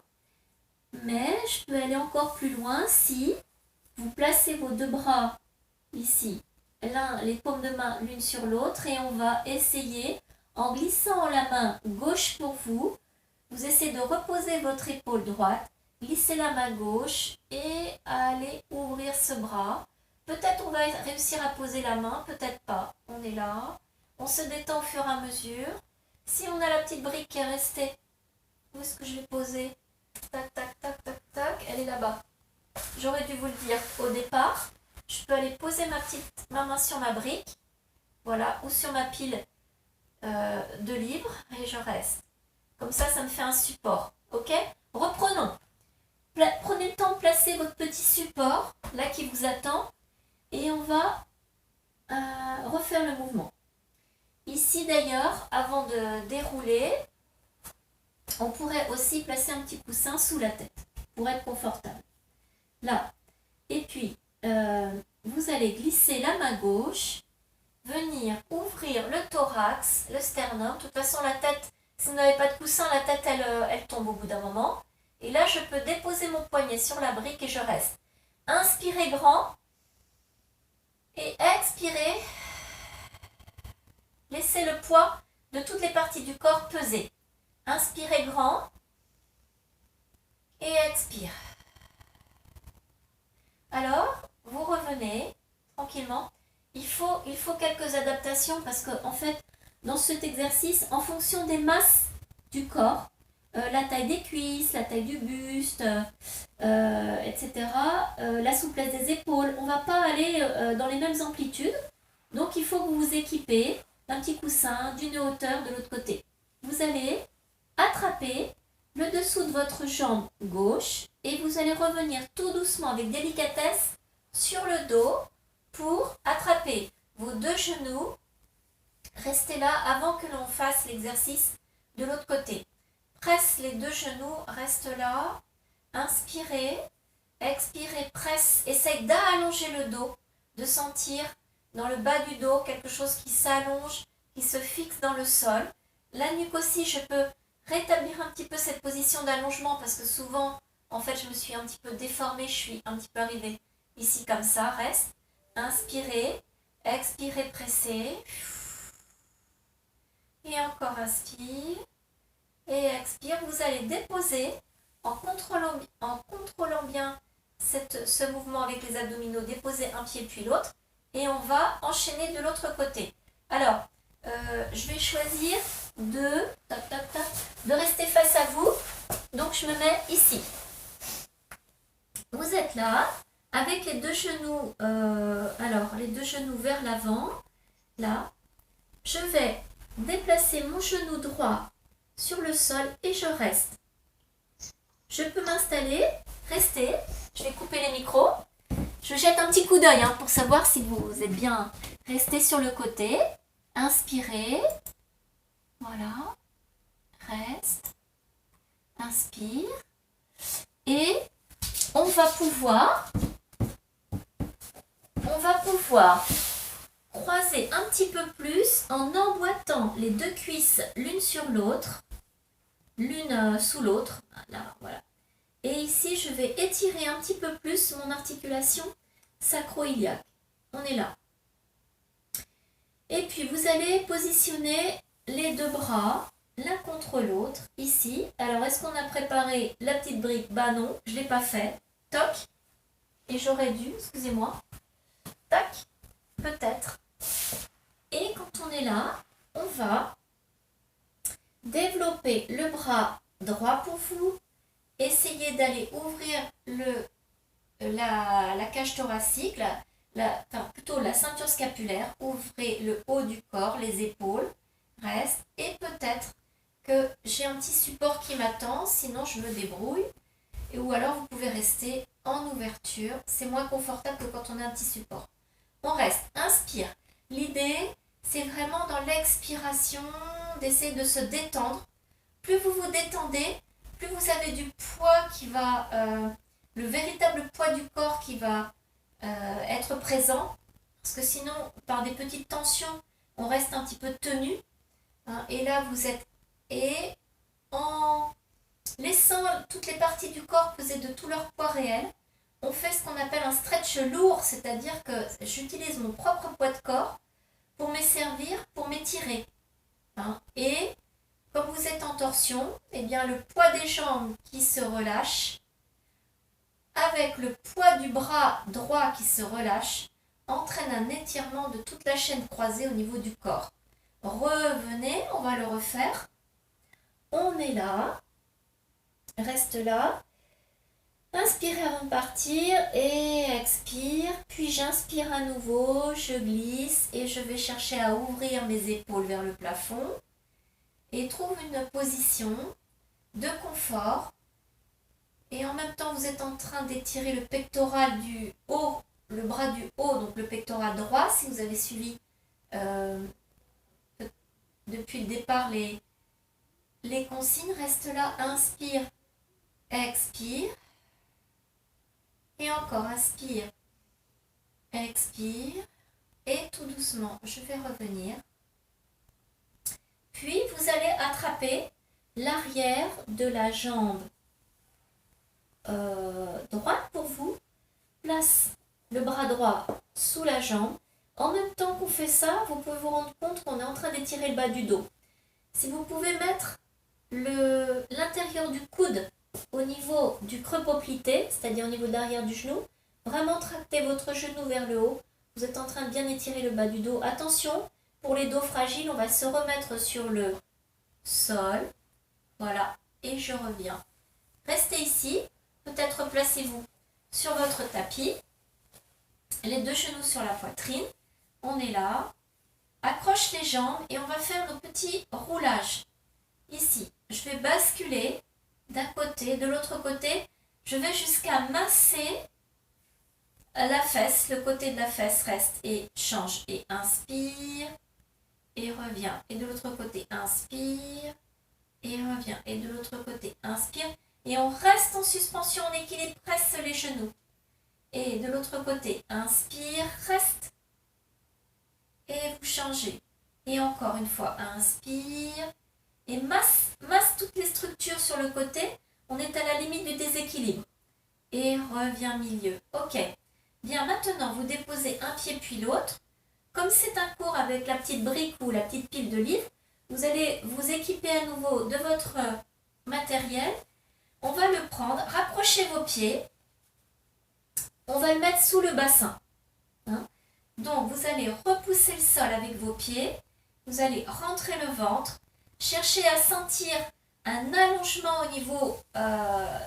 mais je peux aller encore plus loin si vous placez vos deux bras ici, les paumes de main l'une sur l'autre et on va essayer, en glissant la main gauche pour vous, vous essayez de reposer votre épaule droite, glisser la main gauche et aller ouvrir ce bras. Peut-être on va réussir à poser la main, peut-être pas. On est là. On se détend au fur et à mesure. Si on a la petite brique qui est restée, où est-ce que je l'ai posée? Tac, tac, tac, tac, tac. Elle est là-bas. J'aurais dû vous le dire au départ. Je peux aller poser ma main sur ma brique. Voilà. Ou sur ma pile de livres. Et je reste. Comme ça me fait un support. Ok? Reprenons. Prenez le temps de placer votre petit support, là qui vous attend. Et on va refaire le mouvement. Ici d'ailleurs, avant de dérouler, on pourrait aussi placer un petit coussin sous la tête pour être confortable. Là. Et puis, vous allez glisser la main gauche, venir ouvrir le thorax, le sternum. De toute façon, la tête, si vous n'avez pas de coussin, la tête, elle tombe au bout d'un moment. Et là, je peux déposer mon poignet sur la brique et je reste. Inspirez grand. Et expirez. Laissez le poids de toutes les parties du corps peser. Inspirez grand. Et expire. Alors, vous revenez tranquillement. Il faut quelques adaptations parce que, en fait, dans cet exercice, en fonction des masses du corps, la taille des cuisses, la taille du buste, etc., la souplesse des épaules, on ne va pas aller dans les mêmes amplitudes. Donc, il faut que vous vous équipez d'un petit coussin, d'une hauteur de l'autre côté. Vous allez attraper le dessous de votre jambe gauche et vous allez revenir tout doucement avec délicatesse sur le dos pour attraper vos deux genoux. Restez là avant que l'on fasse l'exercice de l'autre côté. Presse les deux genoux, reste là. Inspirez, expirez, presse. Essaye d'allonger le dos, de sentir dans le bas du dos quelque chose qui s'allonge, qui se fixe dans le sol. La nuque aussi, je peux rétablir un petit peu cette position d'allongement parce que souvent, en fait, je me suis un petit peu déformée, je suis un petit peu arrivée ici comme ça. Reste. Inspirez, expirez, pressez. Et encore inspire. Et expire. Vous allez déposer en contrôlant bien ce mouvement avec les abdominaux. Déposer un pied puis l'autre. Et on va enchaîner de l'autre côté. Alors, je vais choisir de rester face à vous. Donc, je me mets ici. Vous êtes là, avec les deux genoux, les deux genoux vers l'avant. Là, je vais déplacer mon genou droit sur le sol et je reste. Je peux m'installer, rester. Je vais couper les micros. Je jette un petit coup d'œil pour savoir si vous êtes bien resté sur le côté. Inspirez. Voilà. Reste. Inspire. Et on va pouvoir croiser un petit peu plus en emboîtant les deux cuisses l'une sur l'autre, l'une sous l'autre. Là, voilà. Et ici, je vais étirer un petit peu plus mon articulation sacro-iliaque. On est là. Et puis, vous allez positionner les deux bras l'un contre l'autre, ici. Alors, est-ce qu'on a préparé la petite brique? Bah non, je ne l'ai pas fait. Toc. Et j'aurais dû, excusez-moi. Tac. Peut-être. Et quand on est là, on va développer le bras droit pour vous. Essayez d'aller ouvrir la cage thoracique, plutôt la ceinture scapulaire. Ouvrez le haut du corps, les épaules. Reste. Et peut-être que j'ai un petit support qui m'attend, sinon je me débrouille. Ou alors vous pouvez rester en ouverture. C'est moins confortable que quand on a un petit support. On reste. Inspire. L'idée, c'est vraiment dans l'expiration d'essayer de se détendre. Plus vous vous détendez, plus vous avez du poids qui va, le véritable poids du corps qui va être présent. Parce que sinon, par des petites tensions, on reste un petit peu tenu. Et là, vous êtes... Et en laissant toutes les parties du corps peser de tout leur poids réel, on fait ce qu'on appelle un stretch lourd, c'est-à-dire que j'utilise mon propre poids de corps pour me servir, pour m'étirer. Et comme vous êtes en torsion, eh bien le poids des jambes qui se relâche, avec le poids du bras droit qui se relâche, entraîne un étirement de toute la chaîne croisée au niveau du corps. Revenez, on va le refaire. On est là, reste là. Inspirez avant de partir et expire. Puis j'inspire à nouveau, je glisse et je vais chercher à ouvrir mes épaules vers le plafond. Et trouve une position de confort. Et en même temps, vous êtes en train d'étirer le pectoral du haut, le bras du haut, donc le pectoral droit, si vous avez suivi depuis le départ les consignes. Reste là, inspire, expire. Et encore, inspire, expire. Et tout doucement, je vais revenir. Puis, vous allez attraper l'arrière de la jambe droite pour vous. Place le bras droit sous la jambe. En même temps qu'on fait ça, vous pouvez vous rendre compte qu'on est en train d'étirer le bas du dos. Si vous pouvez mettre l'intérieur du coude au niveau du creux poplité, c'est-à-dire au niveau de l'arrière du genou, vraiment tractez votre genou vers le haut. Vous êtes en train de bien étirer le bas du dos. Attention, pour les dos fragiles, on va se remettre sur le sol. Voilà, et je reviens. Restez ici. Peut-être placez-vous sur votre tapis. Les deux genoux sur la poitrine. On est là. Accroche les jambes et on va faire nos petits roulages. Ici, je vais basculer d'un côté, de l'autre côté. Je vais jusqu'à masser la fesse. Le côté de la fesse reste et change. Et inspire. Et reviens. Et de l'autre côté, inspire. Et reviens. Et de l'autre côté, inspire. Et on reste en suspension, en équilibre, presse les genoux. Et de l'autre côté, inspire, reste. Et vous changez. Et encore une fois, inspire. Et masse toutes les structures sur le côté. On est à la limite du déséquilibre. Et reviens milieu. Ok. Bien, maintenant, vous déposez un pied puis l'autre. Comme c'est un cours avec la petite brique ou la petite pile de livres, vous allez vous équiper à nouveau de votre matériel. On va le prendre, rapprochez vos pieds. On va le mettre sous le bassin. Donc, vous allez repousser le sol avec vos pieds. Vous allez rentrer le ventre. Cherchez à sentir un allongement au niveau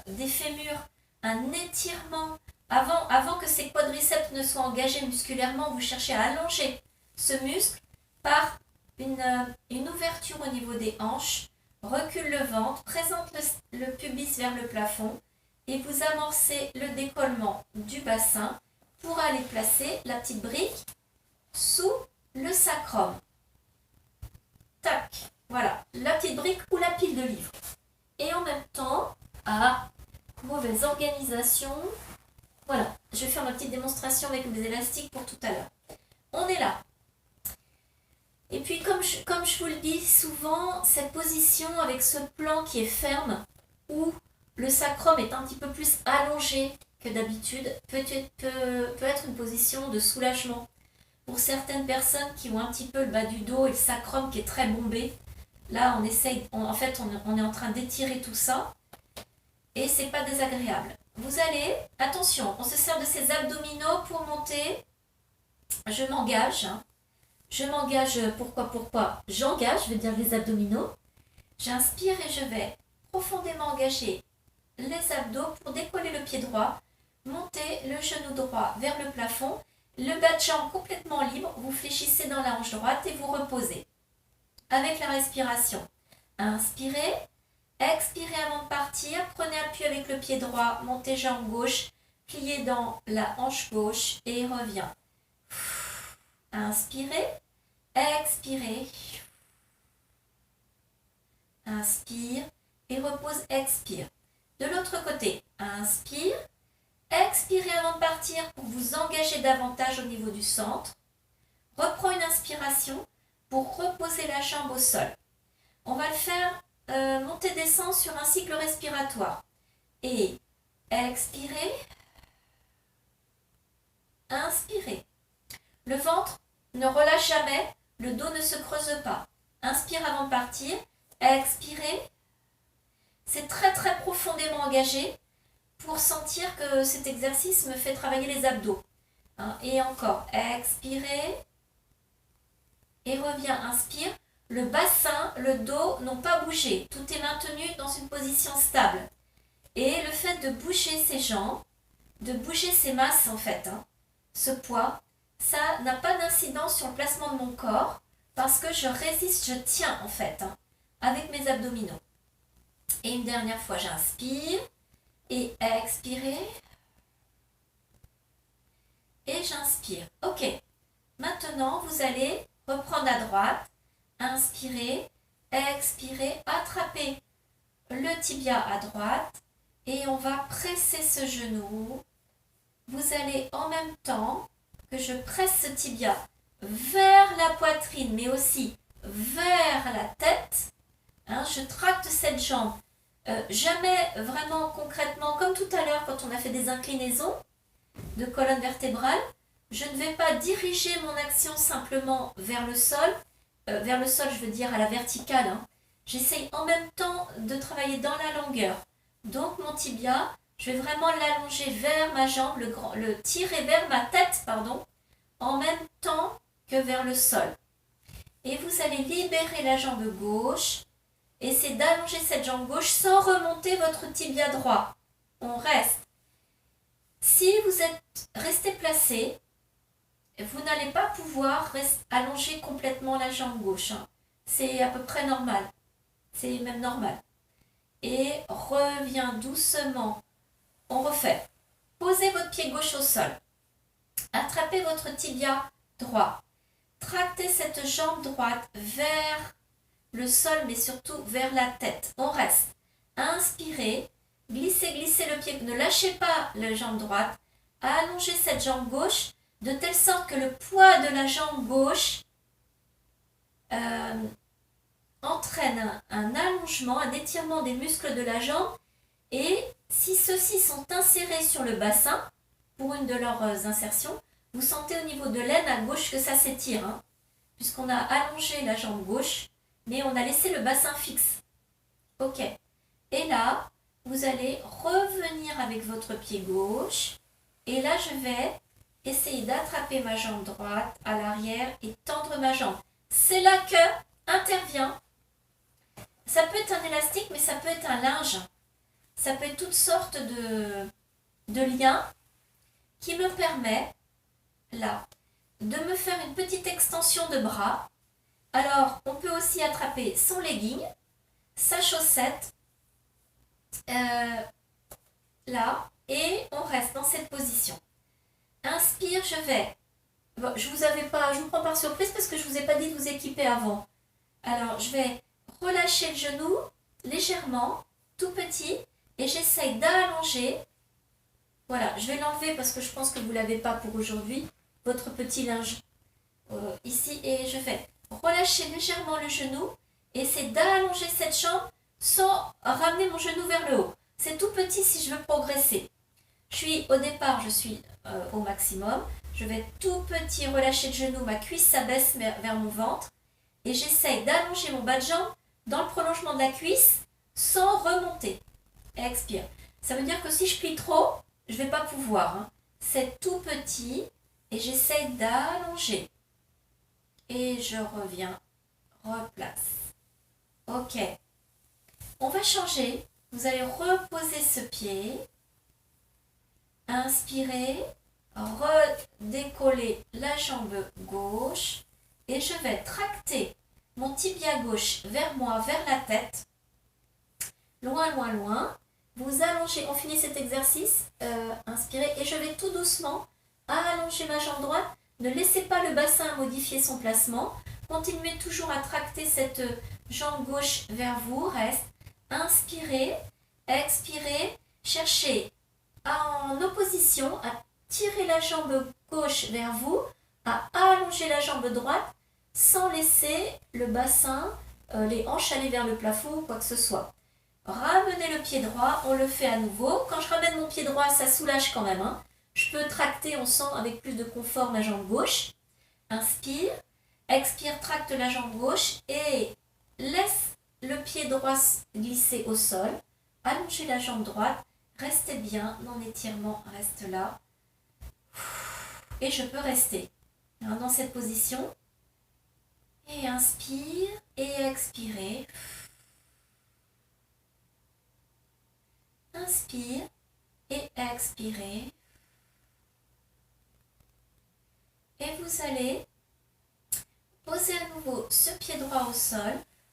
des fémurs, un étirement. Avant que ces quadriceps ne soient engagés musculairement, vous cherchez à allonger ce muscle par une ouverture au niveau des hanches. Recule le ventre, présente le pubis vers le plafond et vous amorcez le décollement du bassin pour aller placer la petite brique sous le sacrum. Tac, voilà, la petite brique ou la pile de livres. Et en même temps, mauvaise organisation. Voilà, je vais faire ma petite démonstration avec mes élastiques pour tout à l'heure. On est là. Et puis, comme je vous le dis souvent, cette position avec ce plan qui est ferme, où le sacrum est un petit peu plus allongé que d'habitude, peut être une position de soulagement. Pour certaines personnes qui ont un petit peu le bas du dos et le sacrum qui est très bombé, là, on est en train d'étirer tout ça et c'est pas désagréable. Vous allez, attention, on se sert de ces abdominaux pour monter. Je m'engage. Je m'engage, pourquoi j'engage, je veux dire les abdominaux. J'inspire et je vais profondément engager les abdos pour décoller le pied droit, monter le genou droit vers le plafond, le bas de jambe complètement libre, vous fléchissez dans la hanche droite et vous reposez. Avec la respiration, inspirez, expirez avant de partir, prenez appui avec le pied droit, montez jambe gauche, pliez dans la hanche gauche et reviens. Inspirez, expirez, inspire et repose, expire. De l'autre côté, inspire, expirez avant de partir pour vous engager davantage au niveau du centre. Reprends une inspiration pour reposer la jambe au sol. On va le faire monter-descendre sur un cycle respiratoire. Et expirez, inspirez. Le ventre ne relâche jamais, le dos ne se creuse pas. Inspire avant de partir, expirez. C'est très très profondément engagé pour sentir que cet exercice me fait travailler les abdos. Hein, et encore, expirez. Et reviens, inspire. Le bassin, le dos n'ont pas bougé. Tout est maintenu dans une position stable. Et le fait de bouger ses jambes, de bouger ses masses en fait, hein, ce poids, ça n'a pas d'incidence sur le placement de mon corps parce que je résiste, je tiens en fait, hein, avec mes abdominaux. Et une dernière fois, j'inspire et expirez. Et j'inspire. Ok. Maintenant, vous allez reprendre à droite. Inspirez, expirez, attrapez le tibia à droite et on va presser ce genou. Vous allez en même temps que je presse ce tibia vers la poitrine mais aussi vers la tête. Hein, je tracte cette jambe. Jamais vraiment concrètement comme tout à l'heure quand on a fait des inclinaisons de colonne vertébrale. Je ne vais pas diriger mon action simplement vers le sol. Vers le sol, je veux dire à la verticale. Hein. J'essaye en même temps de travailler dans la longueur. Donc mon tibia, je vais vraiment l'allonger vers ma jambe, le tirer vers ma tête, pardon, en même temps que vers le sol. Et vous allez libérer la jambe gauche. Essayez d'allonger cette jambe gauche sans remonter votre tibia droit. On reste. Si vous êtes resté placé, vous n'allez pas pouvoir allonger complètement la jambe gauche. Hein. C'est à peu près normal. C'est même normal. Et reviens doucement. On refait. Posez votre pied gauche au sol. Attrapez votre tibia droit. Tractez cette jambe droite vers le sol, mais surtout vers la tête. On reste. Inspirez. Glissez, glissez le pied. Ne lâchez pas la jambe droite. Allongez cette jambe gauche de telle sorte que le poids de la jambe gauche entraîne un allongement, un étirement des muscles de la jambe. Et si ceux-ci sont insérés sur le bassin, pour une de leurs insertions, vous sentez au niveau de l'aine à gauche que ça s'étire, hein, puisqu'on a allongé la jambe gauche, mais on a laissé le bassin fixe. Ok. Et là, vous allez revenir avec votre pied gauche. Et là, je vais essayer d'attraper ma jambe droite à l'arrière et tendre ma jambe. C'est là que intervient. Ça peut être un élastique, mais ça peut être un linge. Ça peut être toutes sortes de liens qui me permet, là, de me faire une petite extension de bras. Alors, on peut aussi attraper son legging, sa chaussette, là, et on reste dans cette position. Inspire, je vais. Bon, je vous prends par surprise parce que je vous ai pas dit de vous équiper avant. Alors, je vais relâcher le genou légèrement, tout petit, et j'essaye d'allonger. Voilà, je vais l'enlever parce que je pense que vous l'avez pas pour aujourd'hui, votre petit linge ici, et je vais relâcher légèrement le genou et essayer d'allonger cette jambe sans ramener mon genou vers le haut. C'est tout petit si je veux progresser. Au départ, je suis au maximum. Je vais tout petit relâcher le genou, ma cuisse s'abaisse vers mon ventre. Et j'essaye d'allonger mon bas de jambe dans le prolongement de la cuisse sans remonter. Expire. Ça veut dire que si je plie trop, je ne vais pas pouvoir. Hein. C'est tout petit et j'essaye d'allonger. Et je reviens, replace. Ok. On va changer. Vous allez reposer ce pied. Inspirez, redécoller la jambe gauche et je vais tracter mon tibia gauche vers moi, vers la tête. Loin, loin, loin. Vous allongez, on finit cet exercice. Inspirez et je vais tout doucement allonger ma jambe droite. Ne laissez pas le bassin modifier son placement. Continuez toujours à tracter cette jambe gauche vers vous. Reste. Inspirez, expirez, cherchez en opposition à tirer la jambe gauche vers vous, à allonger la jambe droite sans laisser le bassin, les hanches aller vers le plafond ou quoi que ce soit. Ramenez le pied droit, on le fait à nouveau. Quand je ramène mon pied droit, ça soulage quand même. Hein. Je peux tracter, on sent avec plus de confort ma jambe gauche. Inspire, expire, tracte la jambe gauche et laisse le pied droit glisser au sol, allongez la jambe droite, restez bien, non étirement, reste là. Et je peux rester dans cette position. Et inspire et expirez. Inspire et expirez. Et vous allez poser à nouveau ce pied droit au sol.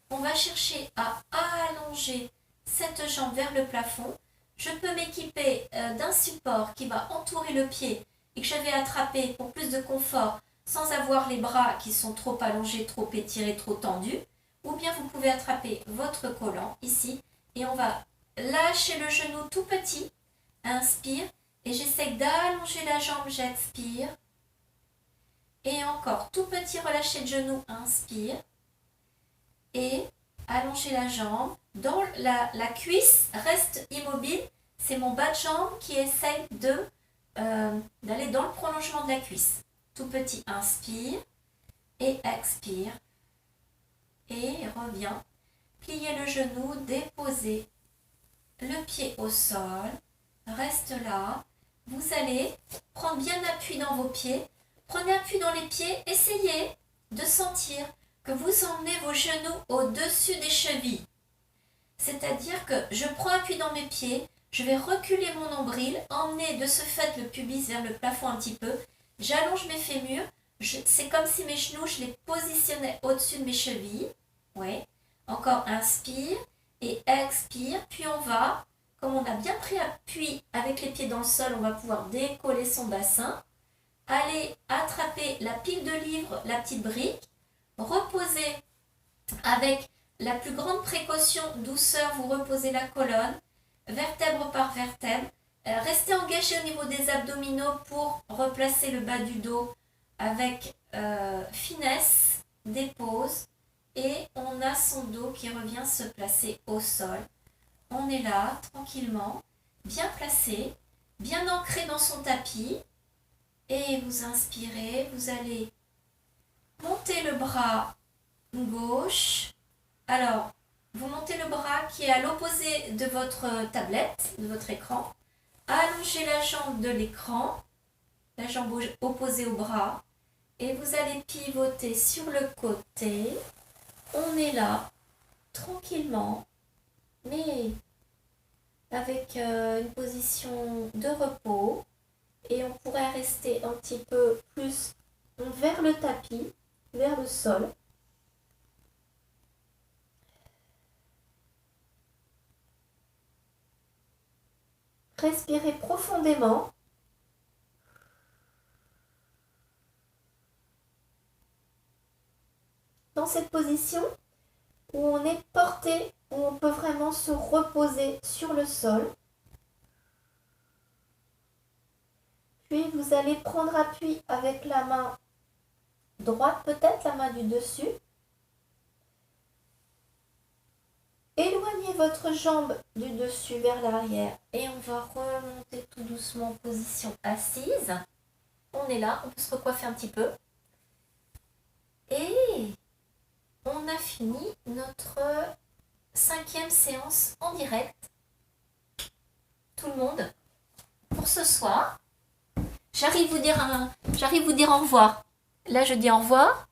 On va chercher à allonger cette jambe vers le plafond. Je peux m'équiper d'un support qui va entourer le pied et que je vais attraper pour plus de confort sans avoir les bras qui sont trop allongés, trop étirés, trop tendus. Ou bien vous pouvez attraper votre collant ici et on va lâcher le genou tout petit. Inspire et j'essaie d'allonger la jambe, j'expire. Et encore tout petit, relâcher le genou, inspire. Et allonger la jambe. Dans la cuisse reste immobile. C'est mon bas de jambe qui essaye d'aller dans le prolongement de la cuisse. Tout petit, inspire et expire. Et reviens. Pliez le genou, déposez le pied au sol. Reste là. Vous allez prendre bien appui dans vos pieds. Prenez appui dans les pieds. Essayez de sentir que vous emmenez vos genoux au-dessus des chevilles. C'est-à-dire que je prends appui dans mes pieds. Je vais reculer mon nombril, emmener de ce fait le pubis vers le plafond un petit peu. J'allonge mes fémurs. C'est comme si mes genoux, je les positionnais au-dessus de mes chevilles. Ouais. Encore inspire et expire. Puis on va, comme on a bien pris appui avec les pieds dans le sol, on va pouvoir décoller son bassin. Aller attraper la pile de livres, la petite brique. Reposer avec la plus grande précaution, douceur, vous reposez la colonne. Vertèbre par vertèbre. Restez engagé au niveau des abdominaux pour replacer le bas du dos avec finesse, dépose. Et on a son dos qui revient se placer au sol. On est là, tranquillement, bien placé, bien ancré dans son tapis. Et vous inspirez, vous allez monter le bras gauche. Alors, vous montez le bras qui est à l'opposé de votre tablette, de votre écran. Allongez la jambe de l'écran, la jambe opposée au bras. Et vous allez pivoter sur le côté. On est là, tranquillement, mais avec une position de repos. Et on pourrait rester un petit peu plus vers le tapis, vers le sol. Respirez profondément. Dans cette position où on est porté, où on peut vraiment se reposer sur le sol. Puis vous allez prendre appui avec la main droite, peut-être la main du dessus. Éloignez votre jambe du dessus vers l'arrière et on va remonter tout doucement en position assise. On est là, on peut se recoiffer un petit peu. Et on a fini notre 5e séance en direct. Tout le monde, pour ce soir. J'arrive vous dire au revoir. Là, je dis au revoir.